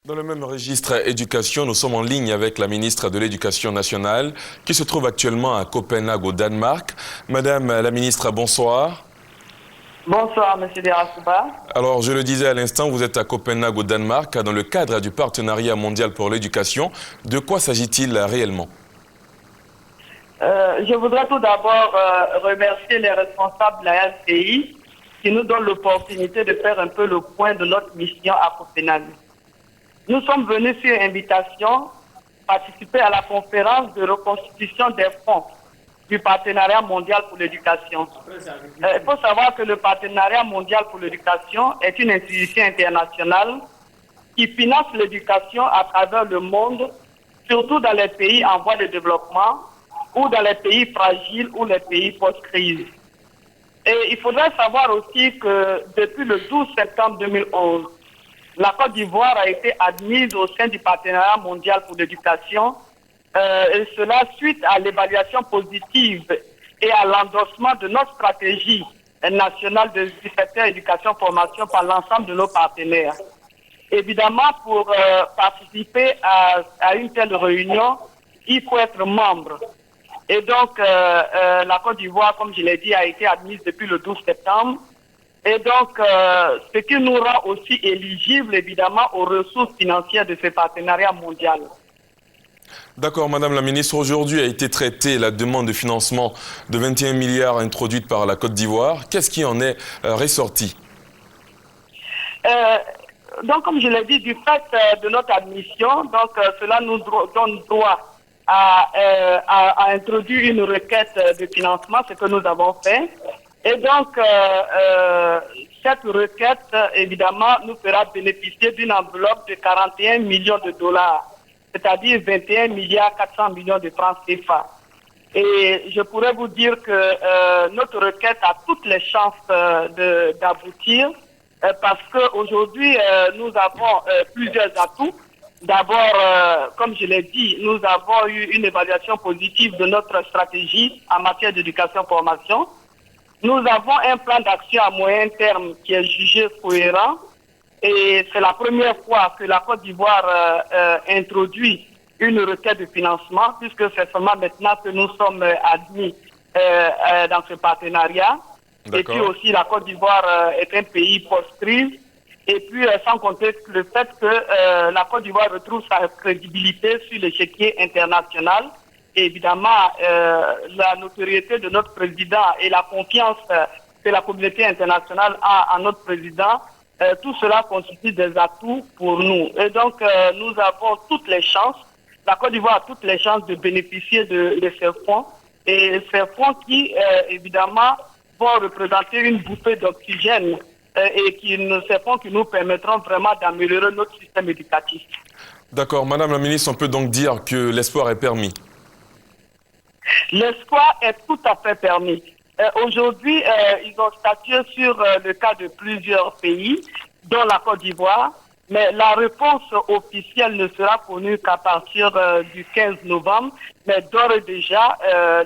Dans le même registre éducation, nous sommes en ligne avec la ministre de l'Éducation nationale qui se trouve actuellement à Copenhague au Danemark. Madame la ministre, bonsoir. Bonsoir, Monsieur Derasouba. Alors, je le disais à l'instant, vous êtes à Copenhague au Danemark dans le cadre du partenariat mondial pour l'éducation. De quoi s'agit-il réellement? Je voudrais tout d'abord remercier les responsables de la RCI qui nous donnent l'opportunité de faire un peu le point de notre mission à Copenhague. Nous sommes venus sur invitation participer à la conférence de reconstitution des fonds du partenariat mondial pour l'éducation. Il faut savoir que le partenariat mondial pour l'éducation est une institution internationale qui finance l'éducation à travers le monde, surtout dans les pays en voie de développement ou dans les pays fragiles ou les pays post-crise. Et il faudrait savoir aussi que depuis le 12 septembre 2011, la Côte d'Ivoire a été admise au sein du partenariat mondial pour l'éducation, et cela suite à l'évaluation positive et à l'endossement de notre stratégie nationale du secteur éducation-formation par l'ensemble de nos partenaires. Évidemment, pour participer à une telle réunion, il faut être membre. Et donc, la Côte d'Ivoire, comme je l'ai dit, a été admise depuis le 12 septembre. Et donc, ce qui nous rend aussi éligibles, évidemment, aux ressources financières de ce partenariat mondial. D'accord, Madame la ministre. Aujourd'hui a été traitée la demande de financement de 21 milliards introduite par la Côte d'Ivoire. Qu'est-ce qui en est ressorti? Donc, comme je l'ai dit, du fait de notre admission, donc cela nous donne droit à introduire une requête de financement, ce que nous avons fait. Et donc, cette requête, évidemment, nous fera bénéficier d'une enveloppe de 41 millions de dollars, c'est-à-dire 21 milliards 400 millions de francs CFA. Et je pourrais vous dire que notre requête a toutes les chances d'aboutir parce qu'aujourd'hui, nous avons plusieurs atouts. D'abord, comme je l'ai dit, nous avons eu une évaluation positive de notre stratégie en matière d'éducation-formation. Nous avons un plan d'action à moyen terme qui est jugé cohérent et c'est la première fois que la Côte d'Ivoire introduit une requête de financement puisque c'est seulement maintenant que nous sommes admis dans ce partenariat. Et puis aussi la Côte d'Ivoire est un pays post-crise et puis sans compter le fait que la Côte d'Ivoire retrouve sa crédibilité sur l'échiquier international. Et évidemment, la notoriété de notre président et la confiance que la communauté internationale a en notre président, tout cela constitue des atouts pour nous. Et donc, nous avons toutes les chances, la Côte d'Ivoire a toutes les chances de bénéficier de ces fonds. Et ces fonds qui, évidemment, vont représenter une bouffée d'oxygène et ces fonds qui nous permettront vraiment d'améliorer notre système éducatif. D'accord. Madame la ministre, on peut donc dire que l'espoir est permis. L'espoir est tout à fait permis. Aujourd'hui, ils ont statué sur le cas de plusieurs pays, dont la Côte d'Ivoire, mais la réponse officielle ne sera connue qu'à partir du 15 novembre. Mais d'ores et déjà,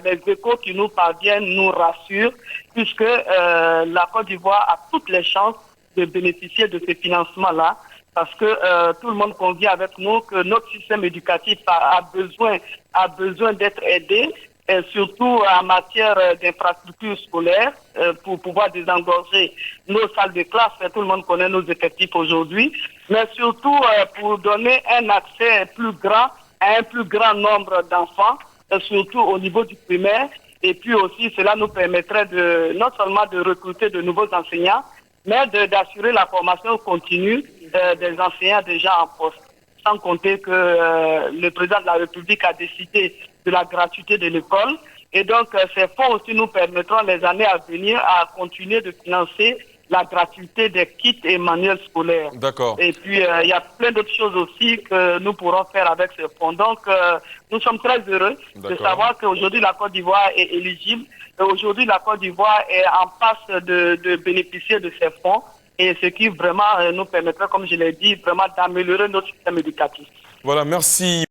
les échos qui nous parviennent nous rassurent, puisque la Côte d'Ivoire a toutes les chances de bénéficier de ces financements-là, parce que tout le monde convient avec nous que notre système éducatif a besoin d'être aidé, et surtout en matière d'infrastructures scolaires, pour pouvoir désengorger nos salles de classe. Tout le monde connaît nos effectifs aujourd'hui, mais surtout pour donner un accès plus grand à un plus grand nombre d'enfants, surtout au niveau du primaire. Et puis aussi, cela nous permettrait non seulement de recruter de nouveaux enseignants, mais d'assurer la formation continue des enseignants déjà en poste. Sans compter que le président de la République a décidé de la gratuité de l'école. Et donc, ces fonds aussi nous permettront les années à venir à continuer de financer la gratuité des kits et manuels scolaires. D'accord. Et puis, il y a plein d'autres choses aussi que nous pourrons faire avec ces fonds. Donc, nous sommes très heureux de savoir qu'aujourd'hui, la Côte d'Ivoire est éligible. Aujourd'hui, la Côte d'Ivoire est en passe de bénéficier de ces fonds. Et ce qui vraiment nous permettra, comme je l'ai dit, vraiment d'améliorer notre système éducatif. Voilà, merci.